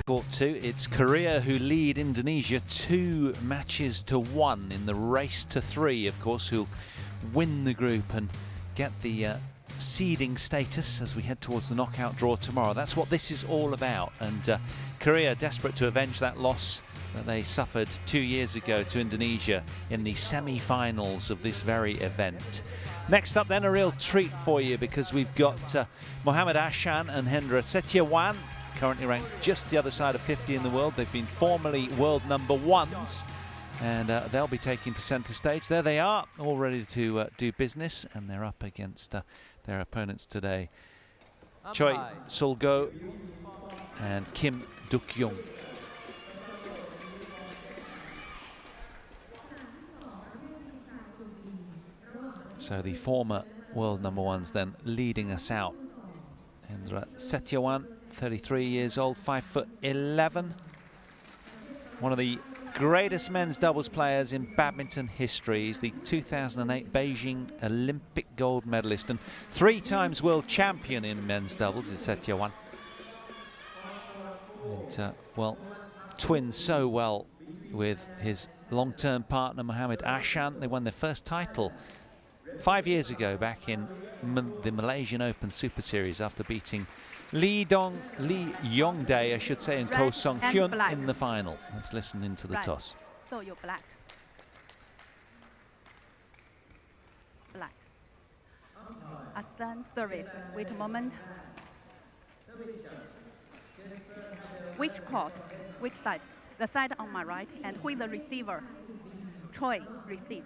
Court 2. It's Korea who lead Indonesia 2 matches to 1 in the race to 3, of course, who'll win the group and get the seeding status as we head towards the knockout draw tomorrow. That's what this is all about, and Korea desperate to avenge that loss that they suffered 2 years ago to Indonesia in the semi-finals of this very event. Next up then, a real treat for you, because we've got Mohamed AHSAN and Hendra Setiawan, currently ranked just the other side of 50 in the world. They've been formerly world #1s, and they'll be taking to centre stage. There they are, all ready to do business, and they're up against their opponents today, Choi Sol-go and Kim Duk-young. So the former world #1s then leading us out. Hendra Setiawan, 33 years old, 5'11". One of the greatest men's doubles players in badminton history. He's the 2008 Beijing Olympic gold medalist and 3 times world champion in men's doubles is Setiawan. And well, twins so well with his long-term partner Mohamed AHSAN. They won their first title 5 years ago, back in the Malaysian Open Super Series, after beating Lee Yongdae, I should say, and Ko Song-hyun in the final. Let's listen into the toss. So you're black. Black. AHSAN service. Wait a moment. Which court? Which side? The side on my right. And who is the receiver? Choi receive.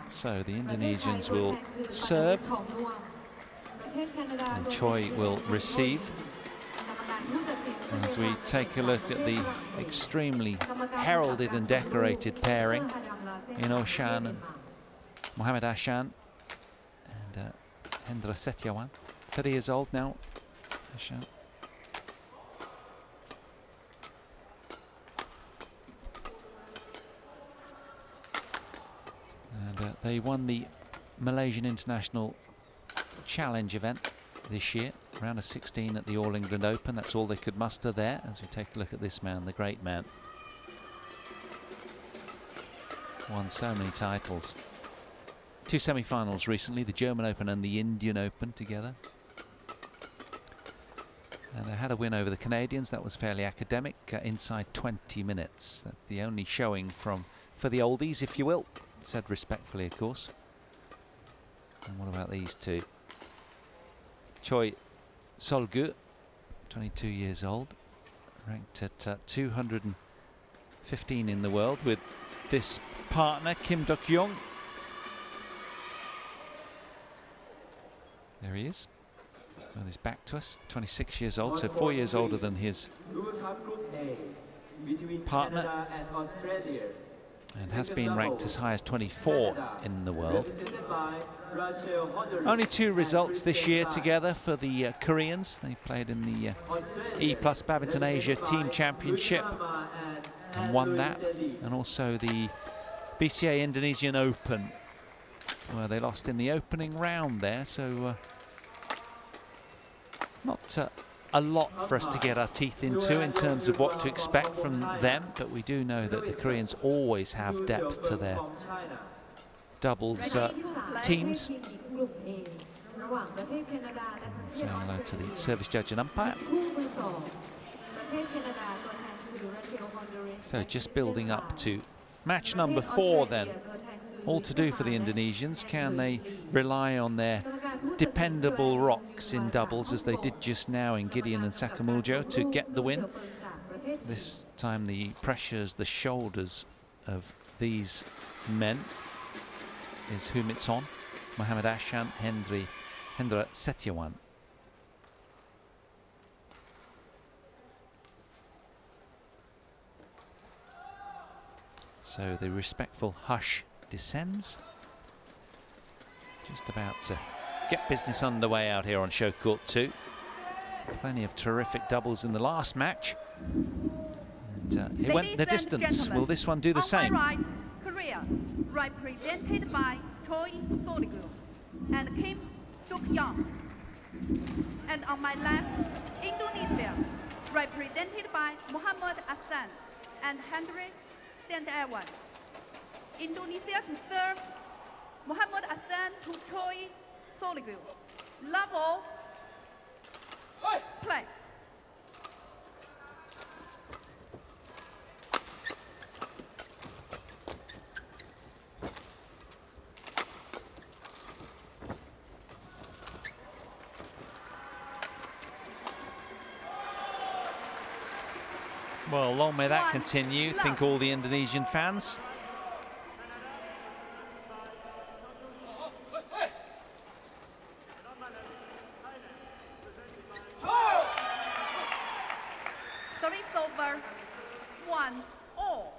So the Indonesians will serve and Choi will receive. As we take a look at the extremely heralded and decorated pairing in AHSAN and Mohamed AHSAN and Hendra Setiawan, 30 years old now. AHSAN. And they won the Malaysian International Challenge event this year, round of 16 at the All England Open. That's all they could muster there. As we take a look at this man, the great man. Won so many titles. 2 semi-finals recently, the German Open and the Indian Open together. And they had a win over the Canadians. That was fairly academic, inside 20 minutes. That's the only showing for the oldies, if you will. Said respectfully, of course. And what about these two? Choi Sol-go, 22 years old, ranked at 215 in the world, with this partner, Kim Duk-young. There he is, with his back to us, 26 years old, so 4 years older than his partner, and has been ranked as high as 24 in the world. Only 2 results this year together for the Koreans. They played in the E+ Badminton Asia Team Championship and won that, and also the BCA Indonesian Open, where they lost in the opening round there. So not a lot for us to get our teeth into in terms of what to expect from them, but we do know that the Koreans always have depth to their doubles teams. Say hello to the service judge and umpire. So just building up to match number 4 then. All to do for the Indonesians. Can they rely on their dependable rocks in doubles, as they did just now in Gideon and Sakamuljo, to get the win? This time the pressures, the shoulders of these men is whom it's on. Mohamed AHSAN, Hendra Setiawan. So the respectful hush descends. Just about to get business underway out here on Show Court 2. Plenty of terrific doubles in the last match. And it went the distance. Will this one do the same? Right, Korea, represented by Choi Sol-go and Kim Duk-young. And on my left, Indonesia, represented by Muhammad AHSAN and Henry SETIAWAN. Indonesia to serve, Muhammad AHSAN to CHOI Soligu. Level, play. Well, long may that continue, love. think all the Indonesian fans. Service over, 1-all.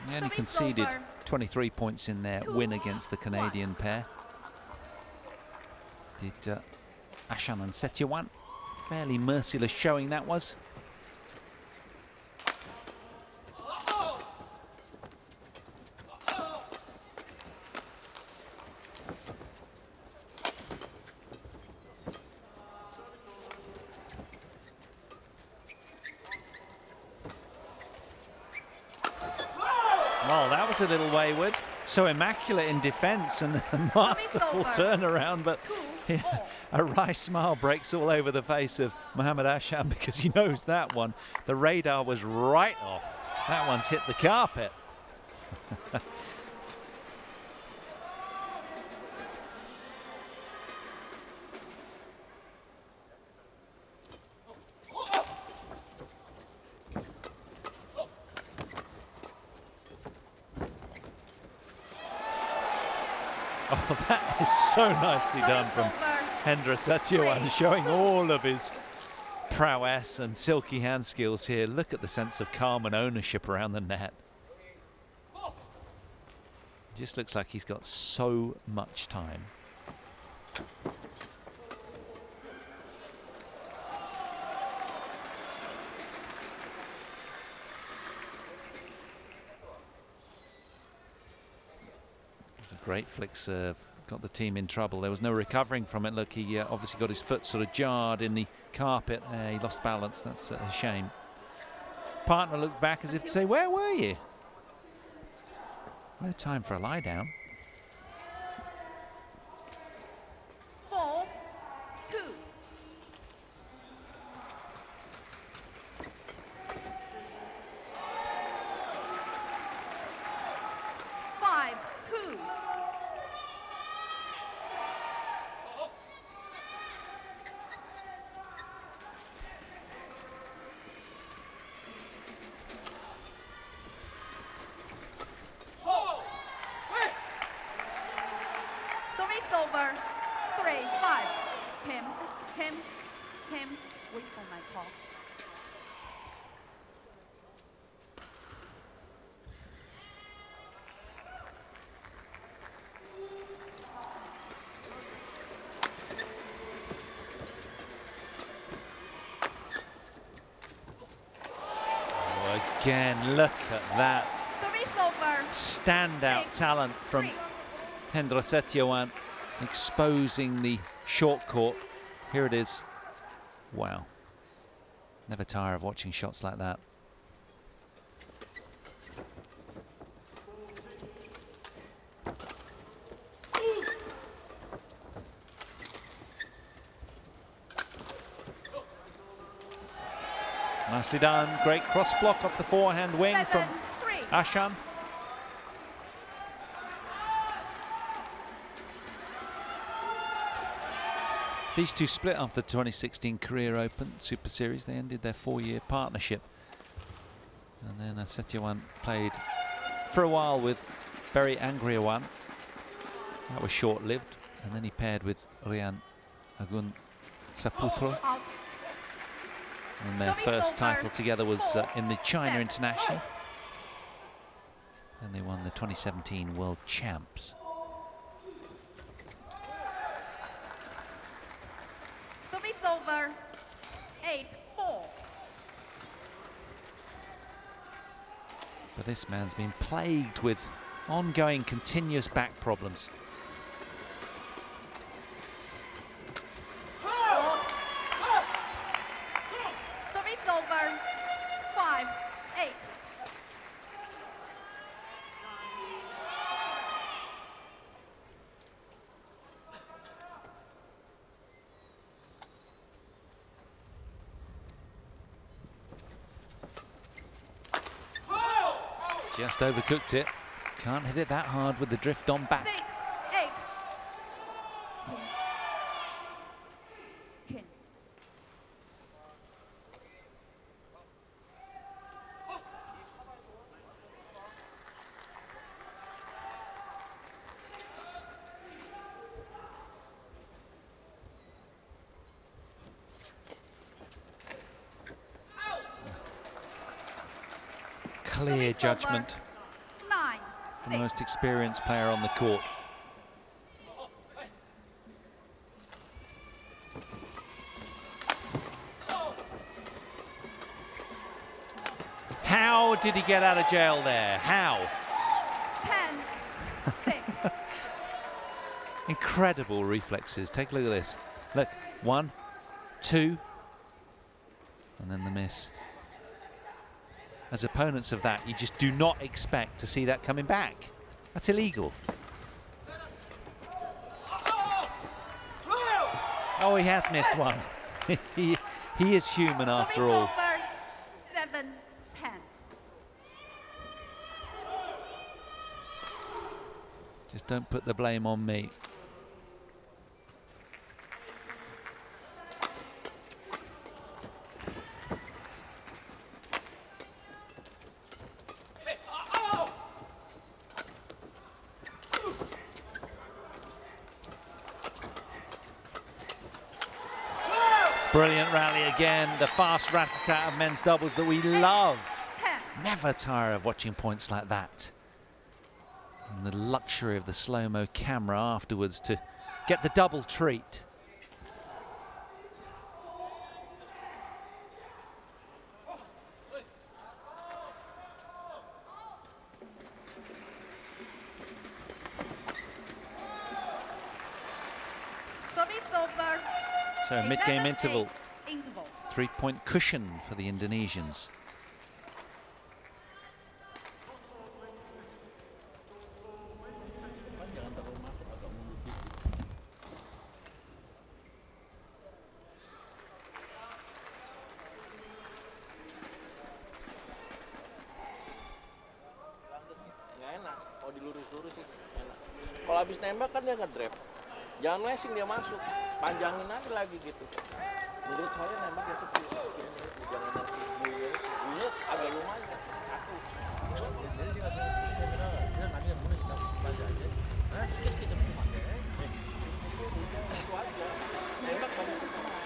He only conceded 23 points in their win against the Canadian pair. Did AHSAN and SETIAWAN. Fairly merciless showing that was. Well, that was a little wayward. So immaculate in defence and a masterful turnaround, but a wry smile breaks all over the face of Muhammad AHSAN because he knows that one. The radar was right off. That one's hit the carpet. Oh, that is so nicely done from Hendra SETIAWAN, showing all of his prowess and silky hand skills here. Look at the sense of calm and ownership around the net. Just looks like he's got so much time. Great flick serve, got the team in trouble. There was no recovering from it. Look, he obviously got his foot sort of jarred in the carpet. He lost balance. That's a shame. Partner looked back as if to say, where were you? No time for a lie down. 4-2. Over 3-5. Him, wait for my call. Oh, again, look at that standout talent from Hendra SETIAWAN, exposing the short court. Here it is. Wow. Never tire of watching shots like that. Nicely done. Great cross block off the forehand wing from AHSAN. These two split after the 2016 Career Open Super Series. They ended their 4-year partnership. And then SETIAWAN played for a while with Berry Angriawan. That was short-lived. And then he paired with Rian Agun Saputro. And their first title together was in the China International. And they won the 2017 World Champs. Over 8-4. But this man's been plagued with ongoing, continuous back problems. Service over. 5-8. Just overcooked it. Can't hit it that hard with the drift on back. 6-8. Chin. Clear judgment 9. from the most experienced player on the court. How did he get out of jail there? How? 10-6. Incredible reflexes. Take a look at this. Look, 1, 2, and then the miss. As opponents of that, you just do not expect to see that coming back. That's illegal. Oh, he has missed one. he is human after Service all. over. 7-10. Just don't put the blame on me. Brilliant rally again, the fast rat-a-tat of men's doubles that we love. 10. Never tire of watching points like that. And the luxury of the slow-mo camera afterwards to get the double treat. Service over. So mid-game 11-8 interval, interval. 3-point cushion for the Indonesians. Kalau habis nembak kan dia nge-drive. Jangan messing dia masuk. Panjangin aja lagi gitu. Menurut saya nembak ya sepi. Jangan nanti bunyi agak lumayan. Aku. Jadi dia nanti bunyi kita baca aja. Sedikit cepet pakai. Itu aja. Nembak banyak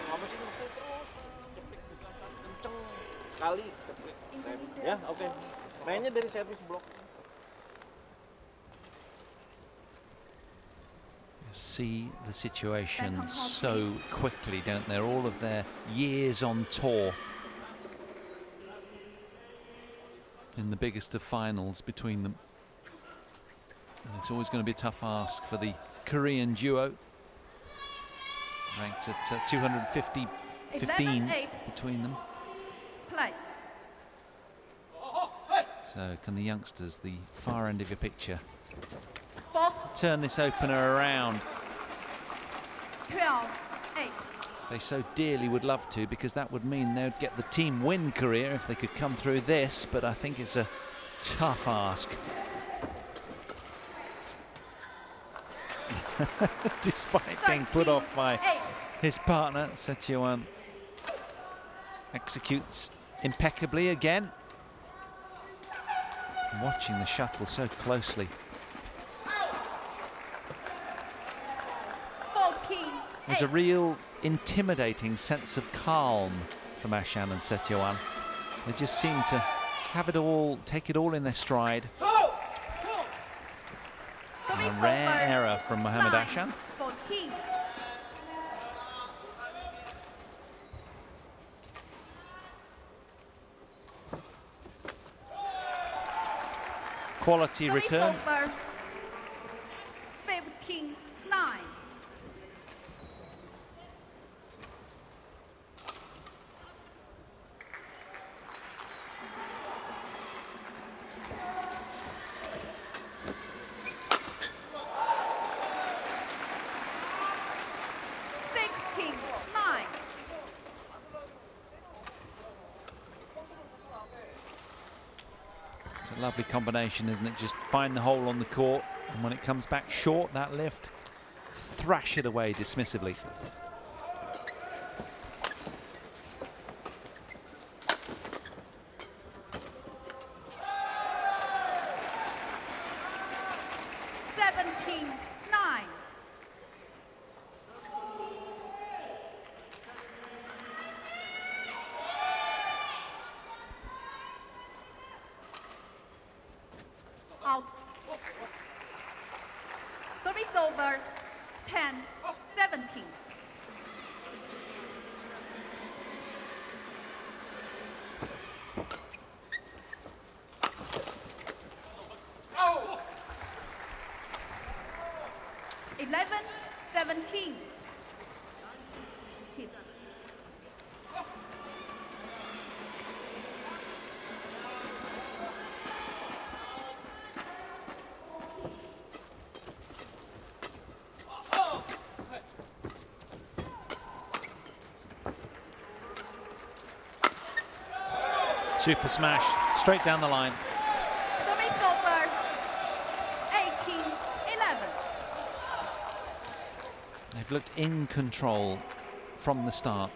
apa sih terus cepet kenceng sekali cepet. Ya, oke. Mainnya dari service block. See the situation so quickly, don't they? All of their years on tour in the biggest of finals between them. And it's always going to be a tough ask for the Korean duo, ranked at 215 between them. Play. So can the youngsters, the far end of your picture, 4. turn this opener around? 12-8. They so dearly would love to, because that would mean they would get the team win career if they could come through this, but I think it's a tough ask. Despite being put off by his partner, SETIAWAN executes impeccably again. Watching the shuttle so closely. There's a real intimidating sense of calm from AHSAN and SETIAWAN. They just seem to have it all, take it all in their stride. And a rare error from Mohamed AHSAN. 14. quality return. Over 15-9. It's a lovely combination, isn't it? Just find the hole on the court, and when it comes back short, that lift, thrash it away dismissively. Out. Service over 10-17. Oh. 11-17. Hit. Super smash, straight down the line. Service over 18-11. They've looked in control from the start,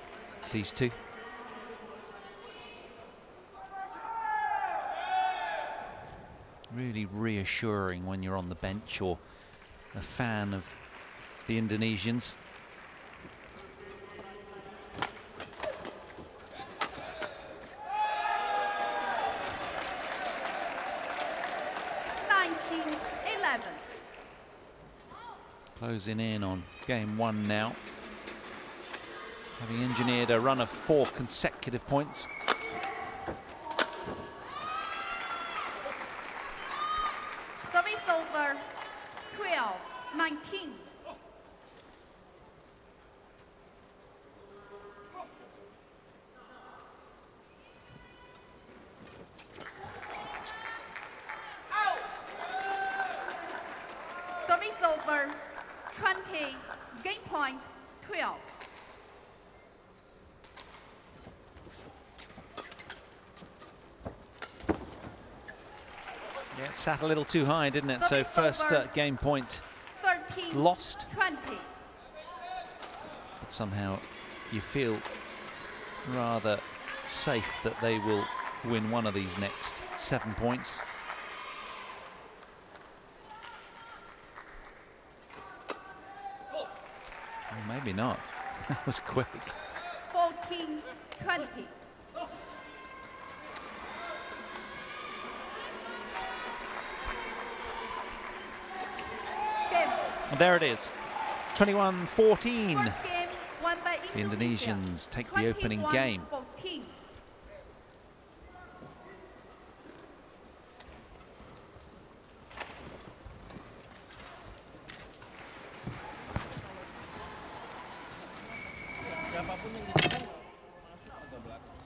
these two. Really reassuring when you're on the bench or a fan of the Indonesians. Closing in on game one now, having engineered a run of 4 consecutive points. Service over 12-19. Service over 20, game point 12. Yeah, it sat a little too high, didn't it? So first game point 13, lost. 20. But somehow you feel rather safe that they will win one of these next 7 points. Well, maybe not. That was quick. 14-20. And there it is, 21-14. Game won by The Indonesia. Indonesians take the opening game. 21-14. Siapapun yang di depan masuk agak belakang.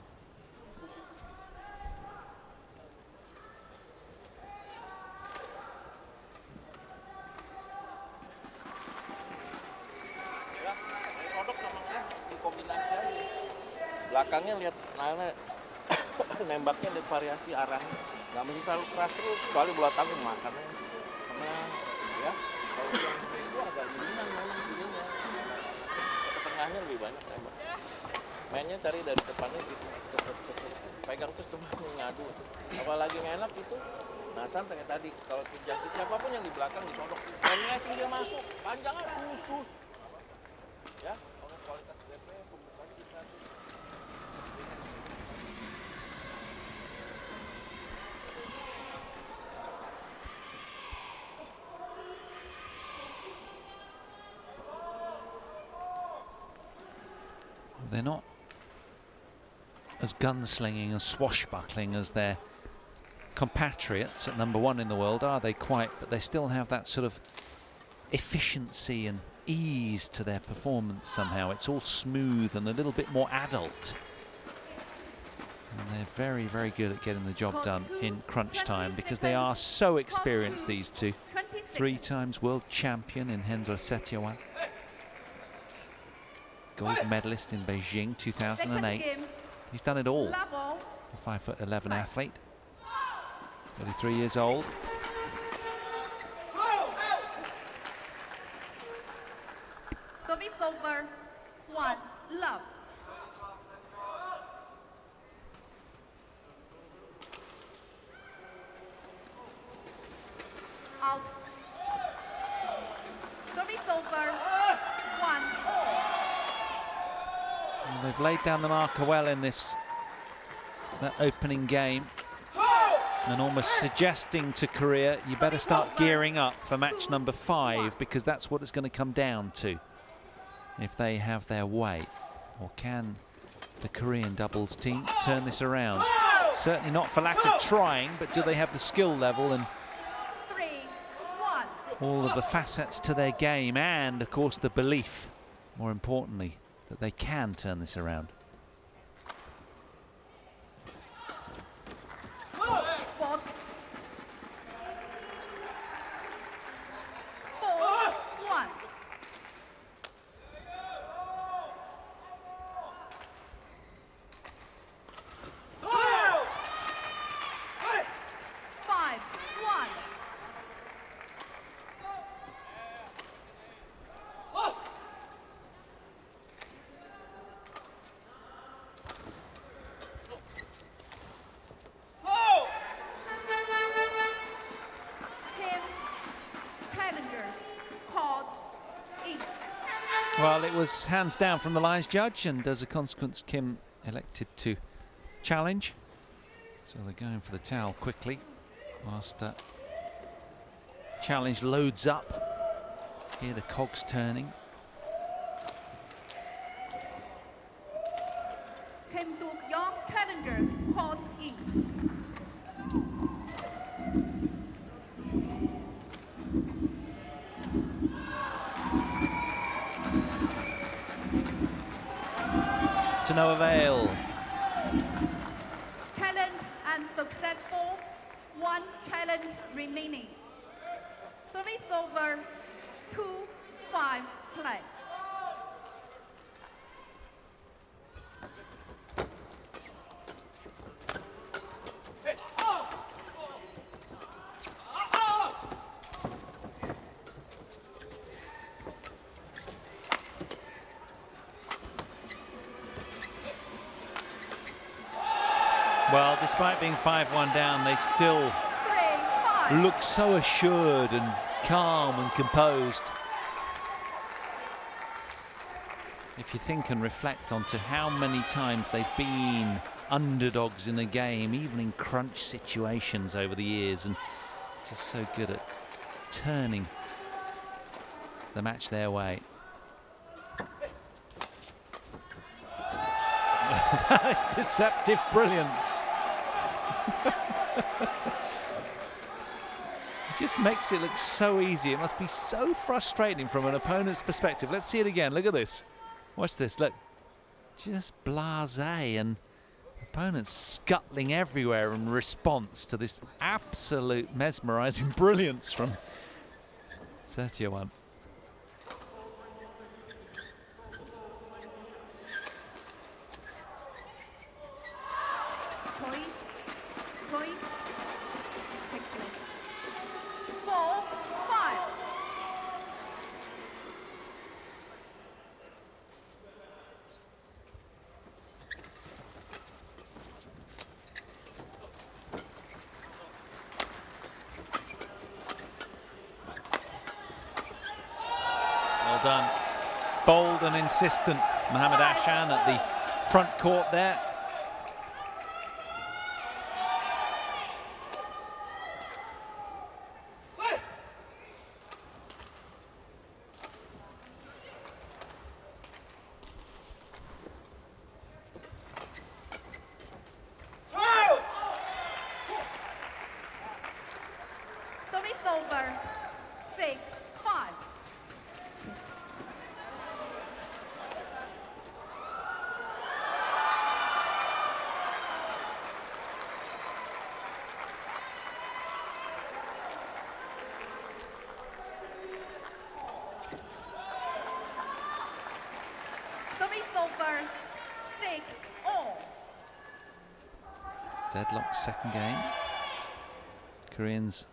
Ya, kodok sama dikombinasi aja. Belakangnya lihat nembaknya lihat variasi arahnya. Nggak mesti terlalu keras terus, kecuali bola tanggung makannya. Karena ya kalau yang itu agak dominan memang sininya. Ke tengahnya lebih banyak tembak. Mainnya dari depannya gitu, pegang terus cuma ngadu. Apalagi ngelak itu, nah santai kayak tadi. Kalau terjangkit siapapun yang di belakang disodok, sih dia masuk, panjangnya terus. Ya, kalau kualitas DP pembukaannya bisa. They're not as gunslinging and swashbuckling as their compatriots at #1 in the world, are they quite? But they still have that sort of efficiency and ease to their performance somehow. It's all smooth and a little bit more adult. And they're very, very good at getting the job done in crunch time because they are so experienced, these two. 3 times world champion in SETIAWAN. Gold medalist in Beijing 2008. He's done it all. A 5'11" athlete. 33 years old. Service over. 1 love. Out. Service over. 1 all. Well, they've laid down the marker well in that opening game, and almost suggesting to Korea, you better start gearing up for match #5, because that's what it's going to come down to if they have their way. Or can the Korean doubles team turn this around? Certainly not for lack of trying, but do they have the skill level and all of the facets to their game, and of course the belief, more importantly, that they can turn this around? Well, it was hands down from the lines judge, and as a consequence, Kim elected to challenge. So they're going for the towel quickly, whilst challenge loads up. Here the cogs turning. Kim Duk-young, challenger, court E. To no avail. Challenge unsuccessful. 1 challenge remaining. Service over. 2-5 play. Well, despite being 5-1 down, they still look so assured and calm and composed. If you think and reflect onto how many times they've been underdogs in a game, even in crunch situations over the years, and just so good at turning the match their way. That is deceptive brilliance. It just makes it look so easy. It must be so frustrating from an opponent's perspective. Let's see it again. Look at this. Watch this. Look. Just blasé, and opponents scuttling everywhere in response to this absolute mesmerizing brilliance from SETIAWAN. CHOI. 4-5. Well done. Bold and insistent Mohammad AHSAN at the front court there. 6-all. Deadlock second game. Koreans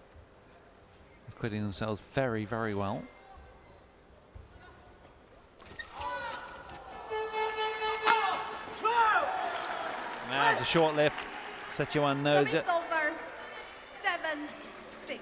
acquitting themselves very, very well. That's a short lift. SETIAWAN knows it. Over 7-6.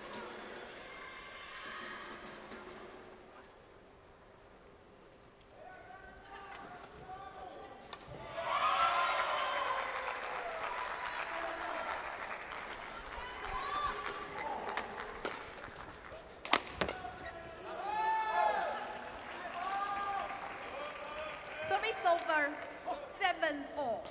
Service over 7-all.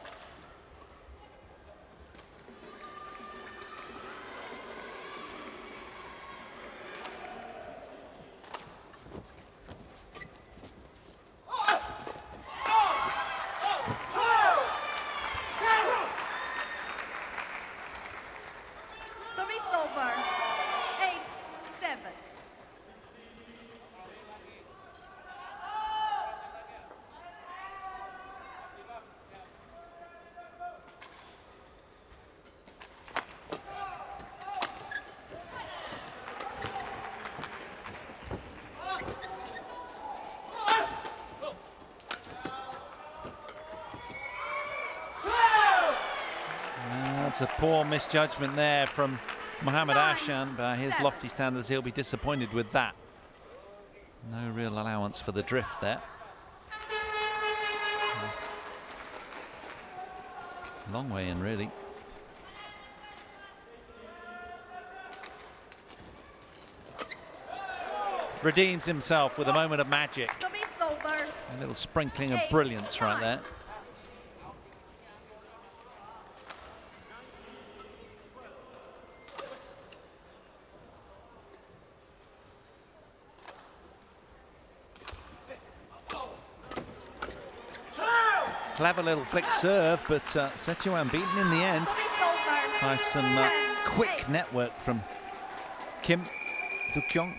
Service over 8-7. That's a poor misjudgment there from Mohammed AHSAN. By his lofty standards, he'll be disappointed with that. No real allowance for the drift there. Long way in, really. Redeems himself with a moment of magic. Service over A little sprinkling of brilliance right there. Clever little flick serve, but SETIAWAN beaten in the end by some quick network from Kim Do-kyung.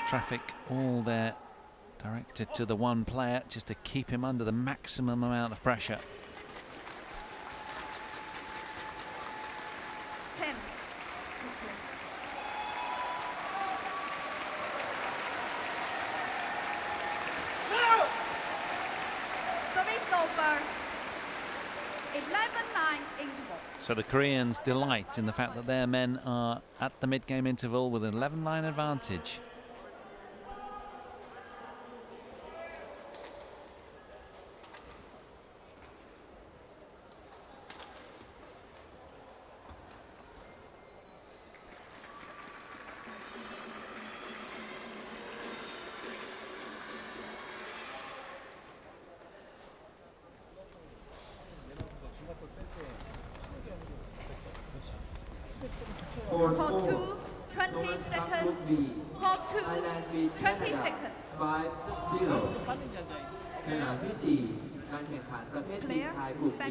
Traffic all there directed to the one player just to keep him under the maximum amount of pressure. So the Koreans delight in the fact that their men are at the mid-game interval with an 11-line advantage. Court 2, 20 seconds. Court 2, 20 seconds. 5-0 สนามที่ 4 การแข่งขันประเภททีมชายกลุ่ม B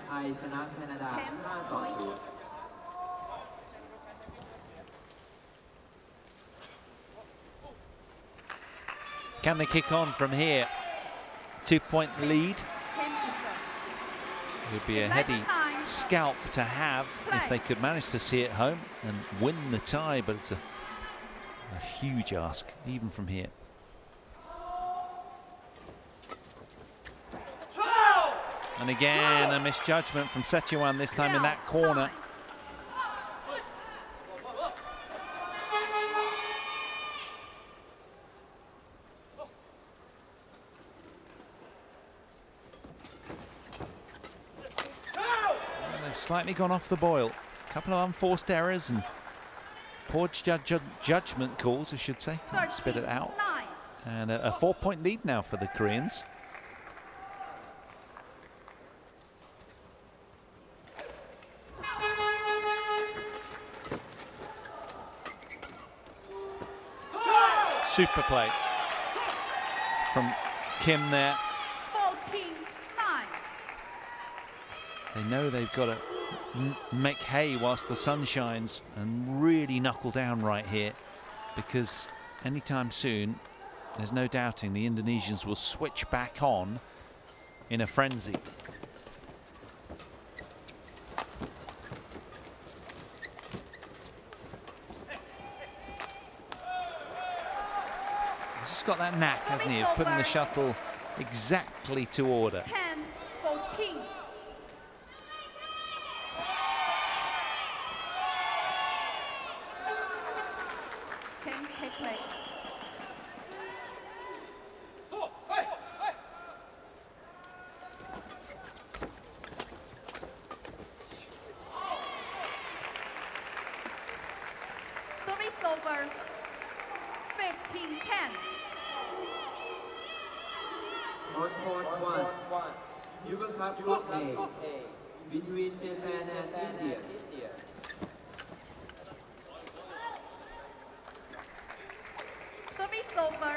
ไทยชนะแคนาดา 5-0 Can they kick on from here? 2-point lead. It would be a heady scalp to have if they could manage to see it home and win the tie, but it's a huge ask even from here. And again a misjudgment from SETIAWAN, this time in that corner. Slightly gone off the boil. A couple of unforced errors and Poor judgment calls, I should say. Spit it out. And a 4-point lead now for the Koreans. Super play from Kim there. 14-9. They know they've got to make hay whilst the sun shines and really knuckle down right here, because anytime soon, there's no doubting the Indonesians will switch back on in a frenzy. He's got that knack, hasn't he, of putting the shuttle exactly to order. 10-14. Take play. Service over. 15-10. On court 1, Uber Cup Group A, between Japan and India. Service over.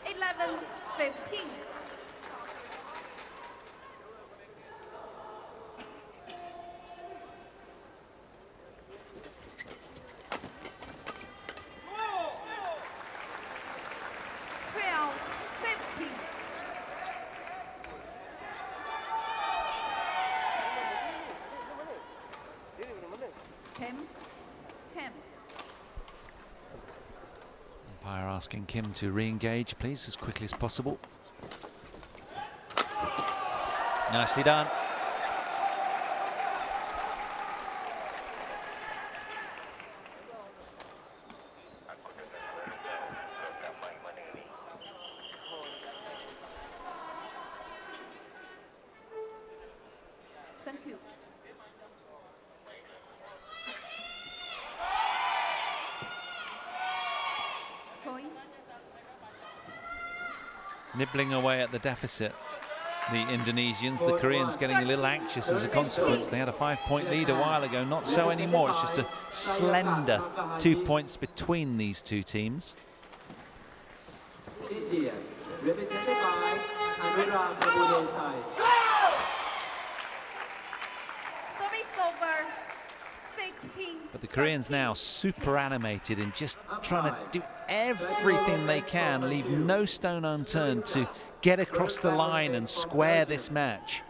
11-15. Umpire asking Kim to re-engage, please, as quickly as possible. Nicely done. Thank you. CHOI. Nibbling away at the deficit, the Indonesians. The Koreans getting a little anxious as a consequence. They had a 5-point lead a while ago, not so anymore. It's just a slender 2 points between these two teams. India, represented by Anuram Prabhudesai. Service over. 16. But the Koreans now super animated and just trying to do everything they can, leave no stone unturned to get across the line and square this match.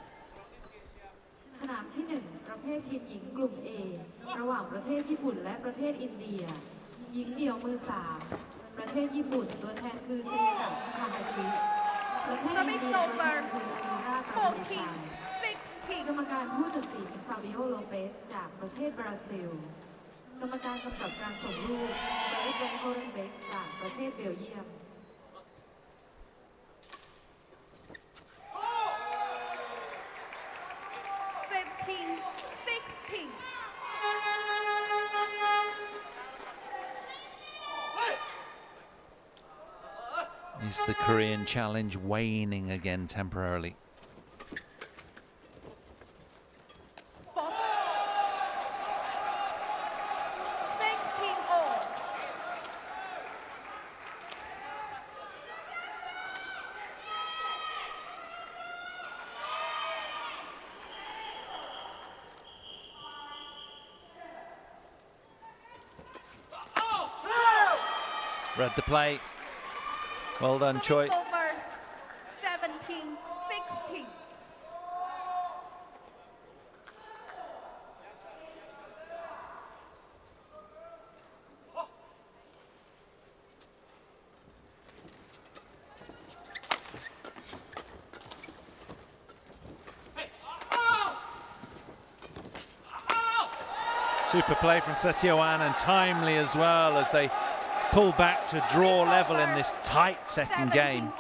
สนามที่ 1 ประเภททีมหญิงกลุ่ม A ระหว่างประเทศญี่ปุ่นและประเทศอินเดียหญิงเดี่ยวมือ 3 ประเทศญี่ปุ่นตัวแทนคือเซียกะทาฮาชิประเทศอินเดียตัวแทนคืออนุราปราเดชัยกรรมการผู้ตัดสินฟาบิโอโลเปสจากประเทศบราซิลกรรมการกำกับการส่งลูกเบรฟเวนโฮเรนเบกจากประเทศเบลเยียม 15-16. Is the Korean challenge waning again temporarily? Read the play. Well done, Choi. Over 17-16. Super play from Setiawan, and timely as well as they pull back to draw level in this tight second game.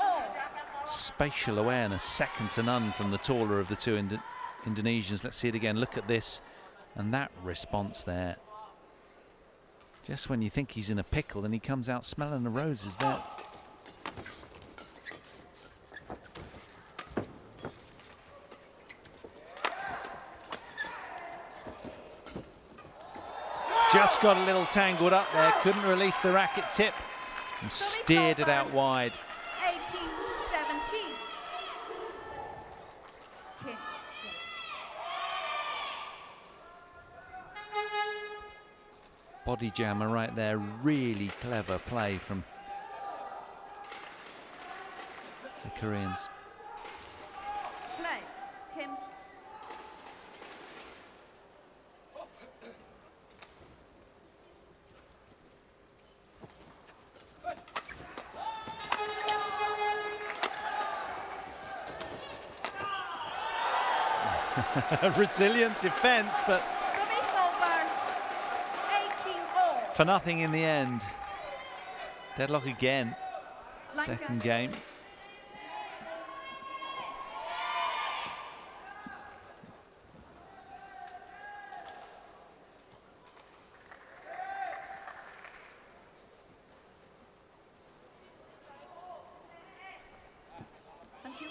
Spatial awareness, second to none from the taller of the two Indonesians. Let's see it again. Look at this and that response there. Just when you think he's in a pickle and he comes out smelling the roses there. Just got a little tangled up there, couldn't release the racket tip and steered it out wide. 18-17. Okay. Body jammer right there, really clever play from the Koreans. Play. Kim. Resilient defense, but Service over. 18-all. for nothing in the end. Deadlock again. Line Second judge. game. Thank you.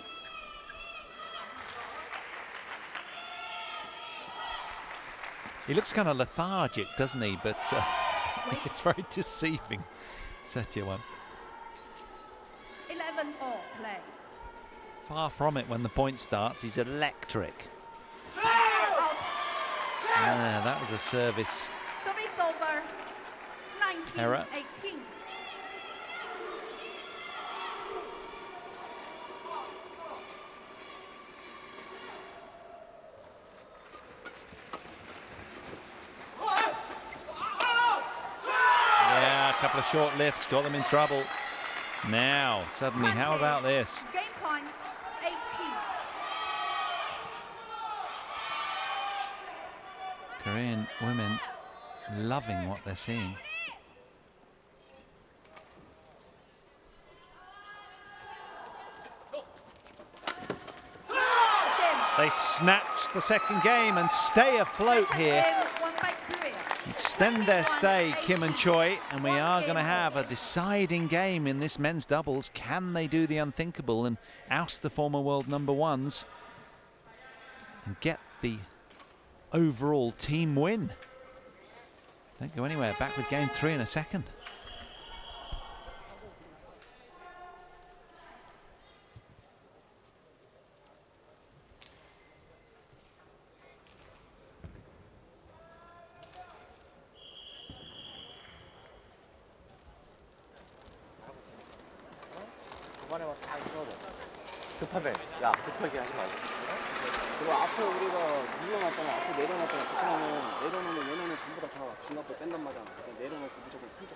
He looks kind of lethargic, doesn't he? But it's very deceiving. SETIAWAN. 11-all. Play. Far from it when the point starts. He's electric. Out. That was a service Service over. 19-18. error. Yeah, a couple of short lifts got them in trouble. Now, suddenly, how about this? Game point. 18. Korean women loving what they're seeing. They snatch the second game and stay afloat here. Won by Korea. Extend their stay, Kim and Choi, and we are going to have a deciding game in this men's doubles. Can they do the unthinkable and oust the former world number ones and get the overall team win? Don't go anywhere. Back with game 3 in a second. 중간에 와서 다 있어도 급하게 야 급하게 하지 말고 그리고 앞에 우리가 눌러놨잖아 앞에 내려놨잖아 그 사람은 내려놓으면 얘네는 전부 다 중간볼 뺀단 말이야 그러니까 내려놓고 무조건 큰쪽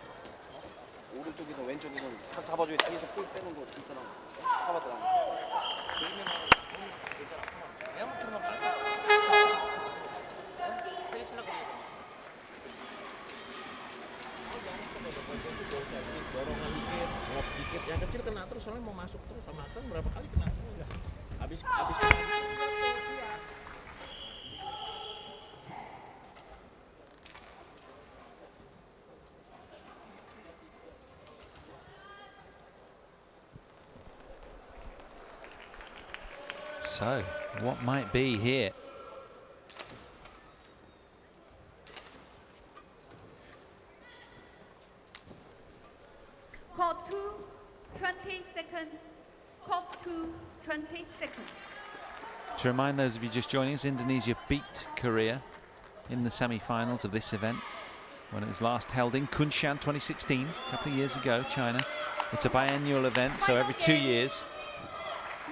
오른쪽이든 왼쪽이든 탁 잡아줘야 뒤에서 볼 빼는 거 이 사람 잡았더라 dorongan dikit, ngelop dikit, yang kecil kena terus soalnya mau masuk terus sama AHSAN berapa kali kena terus. Habis So, what might be here? Court 2, 20 seconds. Court 2, 20 seconds. To remind those of you just joining us, Indonesia beat Korea in the semi-finals of this event when it was last held in Kunshan 2016, a couple of years ago, China. It's a biennial event, so every 2 years.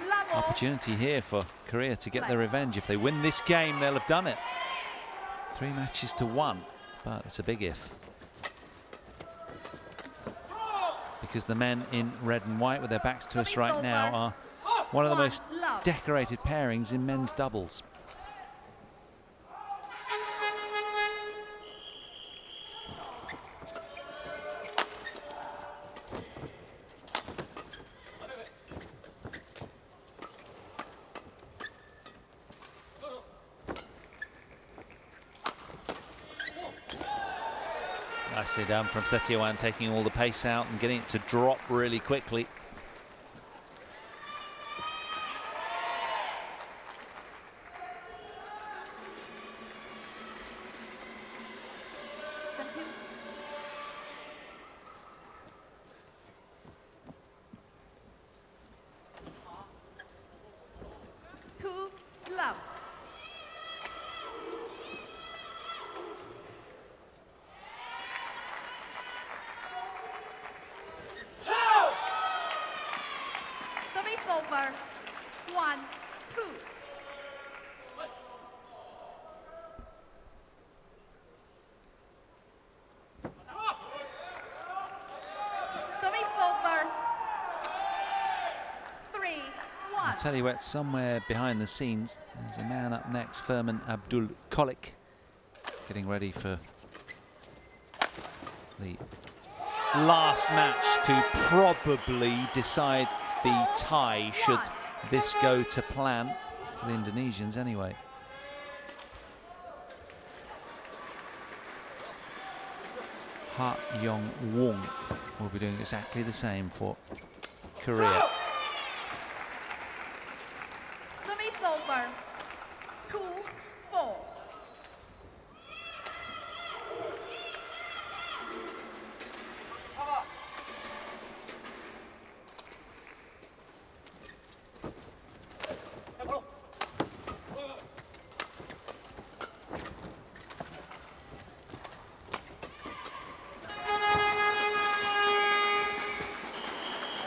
Level. Opportunity here for Korea to get their revenge. If they win this game, they'll have done it. 3 matches to 1, but it's a big if. Because the men in red and white with their backs to us right now are one of the most decorated pairings in men's doubles. Nicely done from SETIAWAN, taking all the pace out and getting it to drop really quickly. Love. Service over. 1, 2. Service over. 3, 1. I'll tell you what, somewhere behind the scenes, there's a man up next, Firman Abdul Kolik, getting ready for the last match to probably decide the tie, should this go to plan for the Indonesians anyway. Ha Yong Wong will be doing exactly the same for Korea. Service over. 2, 4.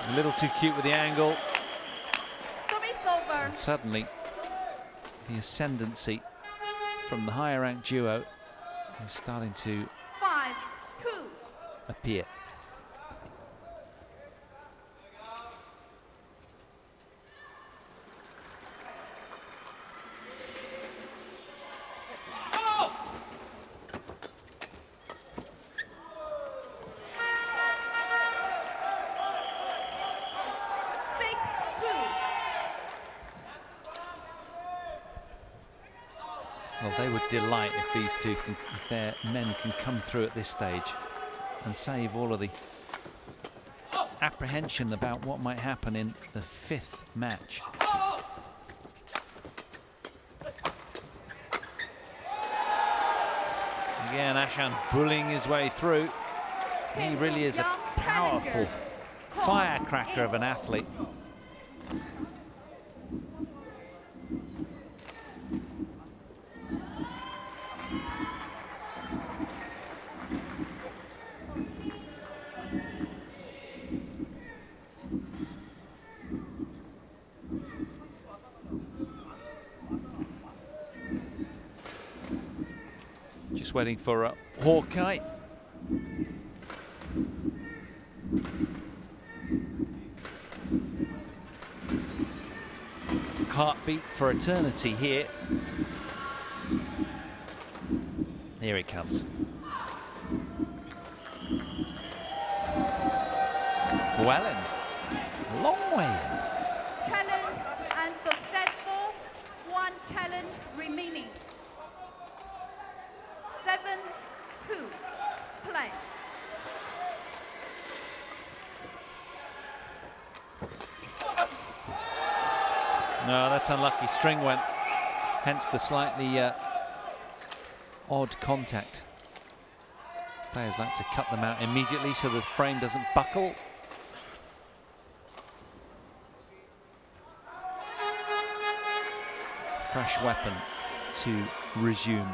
A little too cute with the angle. Service over. And suddenly, the ascendancy from the higher ranked duo is starting to 5, 2. appear. Well, they would delight if these two can, if their men can come through at this stage and save all of the apprehension about what might happen in the 5th match. Again, AHSAN bullying his way through. He really is a powerful firecracker of an athlete. Just waiting for Hawkeye. Heartbeat for eternity here. Here it comes. Well in. Long way in. Challenge unsuccessful. 1 challenge remaining. 7, 2. Play. No, that's unlucky. String went. Hence the slightly odd contact. Players like to cut them out immediately so the frame doesn't buckle. Fresh weapon to resume.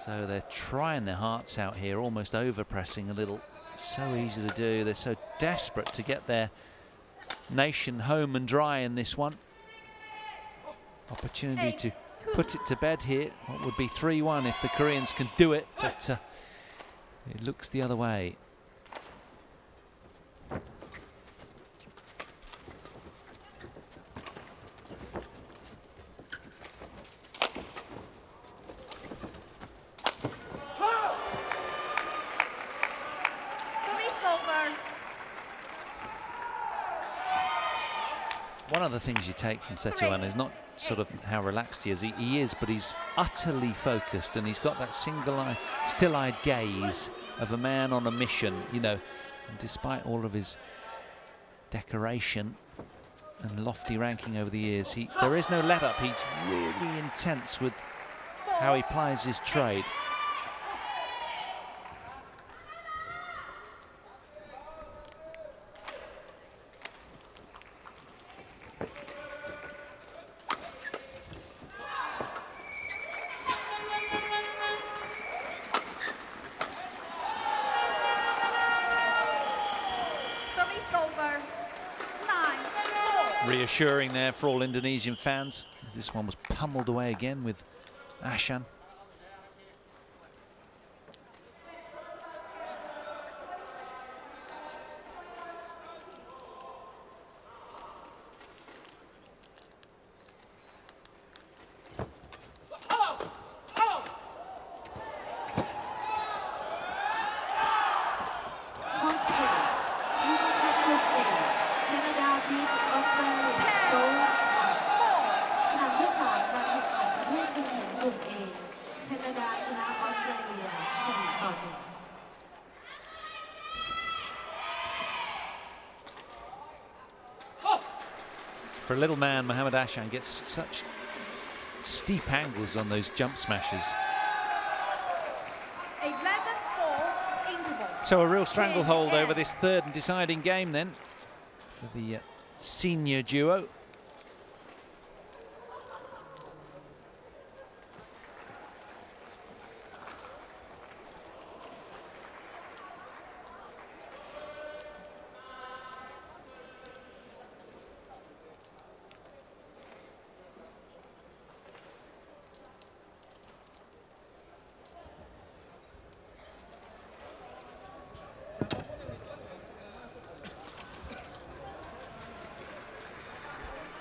So they're trying their hearts out here, almost over-pressing a little. So easy to do. They're so desperate to get their nation home and dry in this one. Opportunity to put it to bed here. What would be 3-1 if the Koreans can do it, but it looks the other way. One of the things you take from SETIAWAN is not sort of how relaxed he is. He is, but he's utterly focused, and he's got that single-eye, still-eyed gaze of a man on a mission, you know. And despite all of his decoration and lofty ranking over the years, there is no let-up. He's really intense with how he plies his trade. Reassuring there for all Indonesian fans, as this one was pummeled away again with AHSAN. For a little man, Mohamed AHSAN gets such steep angles on those jump smashes. 11-4 interval. So a real stranglehold over this third and deciding game then for the senior duo.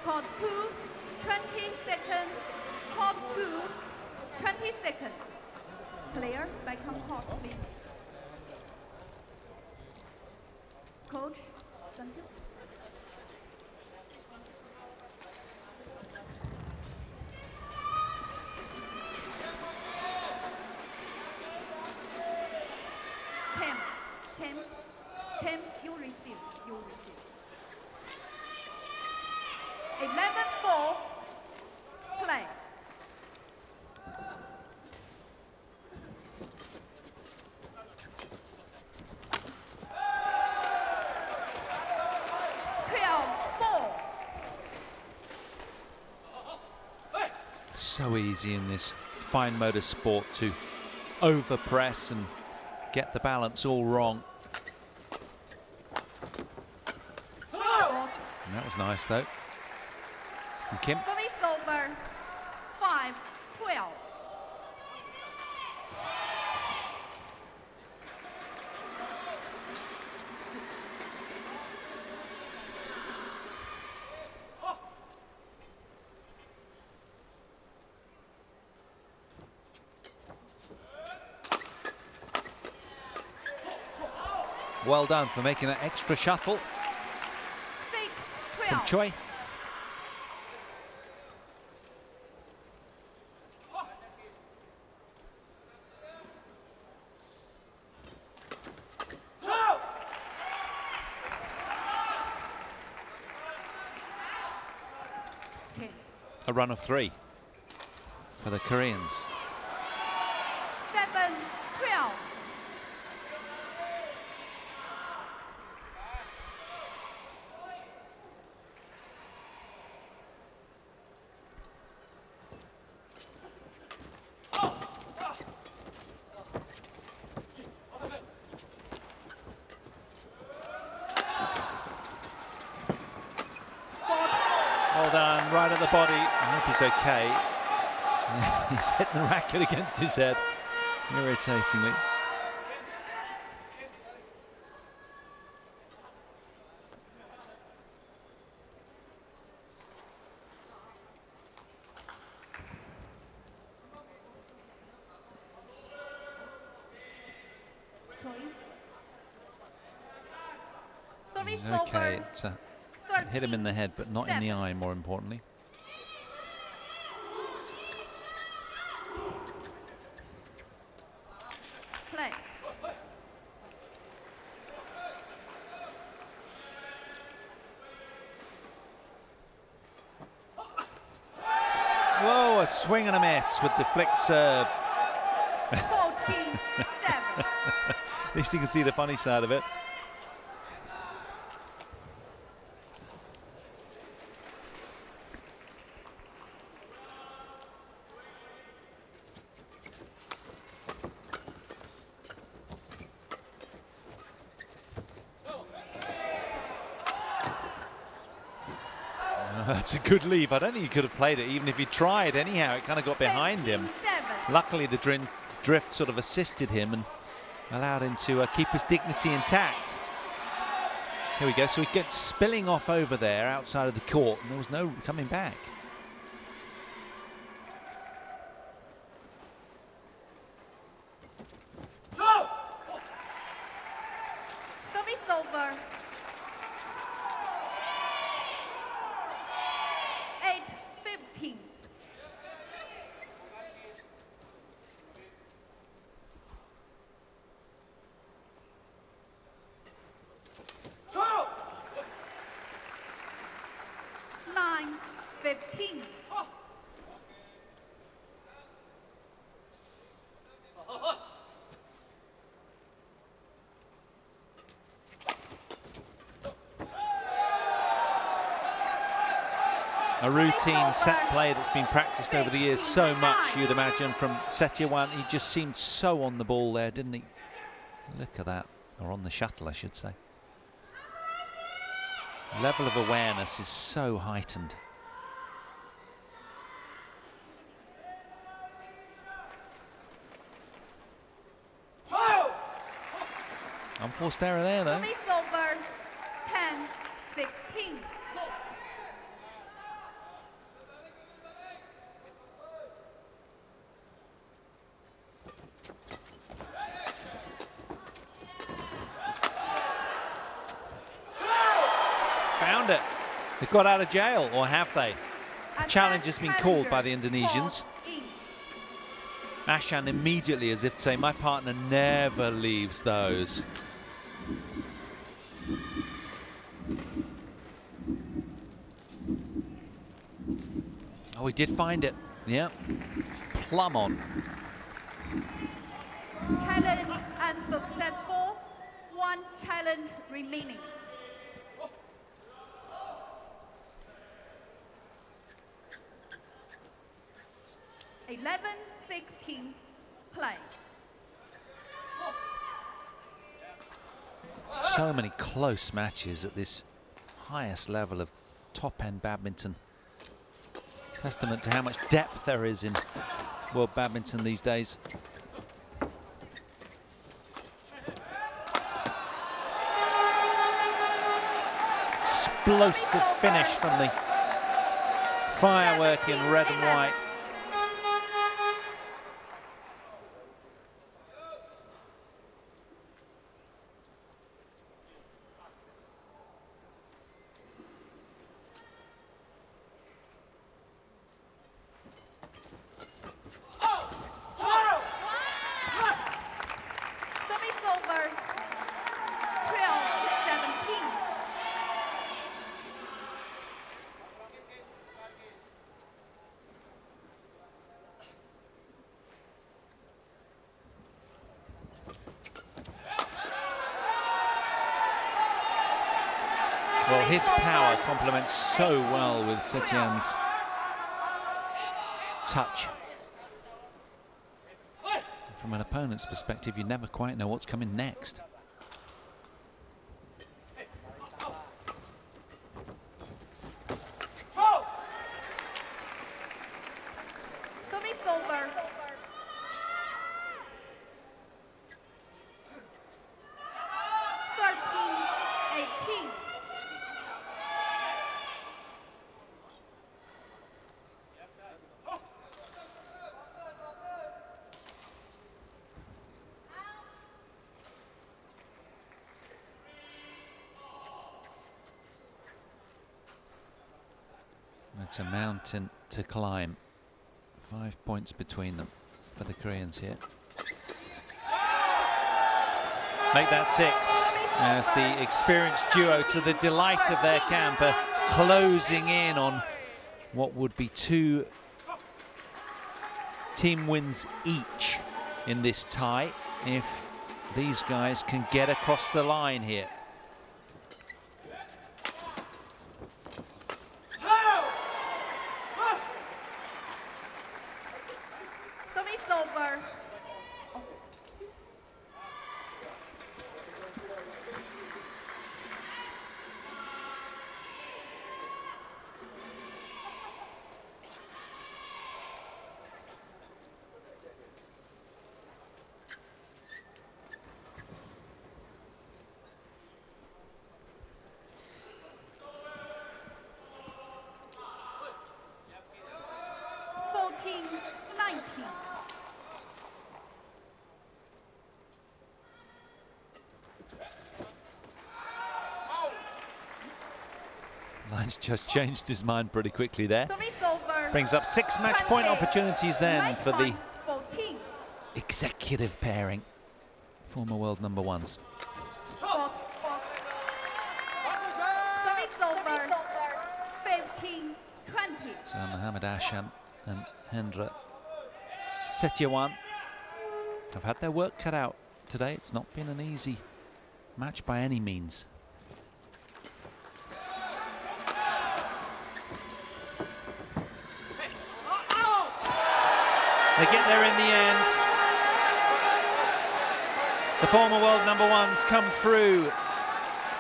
Court 2, 20 seconds. Court 2, 20 seconds. Player, back on court, please. Coach, thank you. Tim, you receive. 11-4, play. So easy in this fine motor sport to overpress and get the balance all wrong. And that was nice though. From Kim. Service over. 5-12. Well done for making that extra shuttle from CHOI. A run of 3 for the Koreans. 7-12. Well done, right at the body. I hope he's okay. He's hitting the racket against his head, irritatingly. He's okay. It's a Hit him in the head, but not in the eye, more importantly. Play. Whoa, a swing and a miss with the flick serve. 14-7. At least you can see the funny side of it. That's a good leave. I don't think he could have played it, even if he tried. Anyhow, it kind of got behind him. Luckily, the drift sort of assisted him and allowed him to keep his dignity intact. Here we go. So he gets spilling off over there outside of the court, and there was no coming back. Service over. 8-15. Nine, 15. A routine set play that's been practiced over the years so much, you'd imagine, from SETIAWAN. He just seemed so on the ball there, didn't he? Look at that. Or on the shuttle, I should say. Level of awareness is so heightened. Unforced error there, though. Service over. 10-16. Found it. They got out of jail, or have they? The challenge has been called by the Indonesians. AHSAN immediately, as if to say, my partner never leaves those. Oh, he did find it. Yeah. Plumb on. Challenge unsuccessful. One challenge remaining. Eleven, 16, play. So many close matches at this highest level of top-end badminton. Testament to how much depth there is in world badminton these days. Explosive finish from the firework in red and white. Service over. 12-17. Well, his power complements so well with Setiawan's touch. From an opponent's perspective, you never quite know what's coming next. Service over. 13-18. It's a mountain to climb. 5 points between them for the Koreans here. Make that 6 as the experienced duo, to the delight of their camper, closing in on what would be 2 team wins each in this tie if these guys can get across the line here. Service over. Line's just changed his mind pretty quickly there. Brings up 6 match point opportunities then for the executive pairing, former world number ones. Service over. 15-20. So Mohammad AHSAN and Hendra SETIAWAN have had their work cut out today. It's not been an easy match by any means. They get there in the end. The former world number ones come through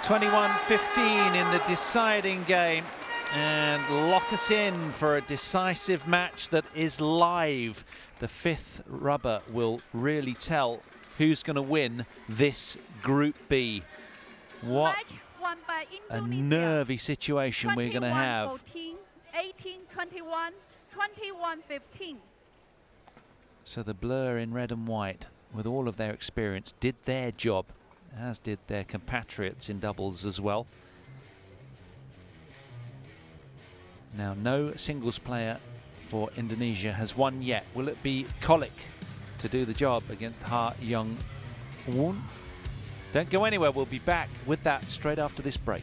21-15 in the deciding game and lock us in for a decisive match that is live. The 5th rubber will really tell who's going to win this Group B. What a nervy situation we're going to have. 18-21, 21-15. So the Blur in red and white, with all of their experience, did their job, as did their compatriots in doubles as well. Now, no singles player for Indonesia has won yet. Will it be Kolik to do the job against Ha Young Woon? Don't go anywhere. We'll be back with that straight after this break.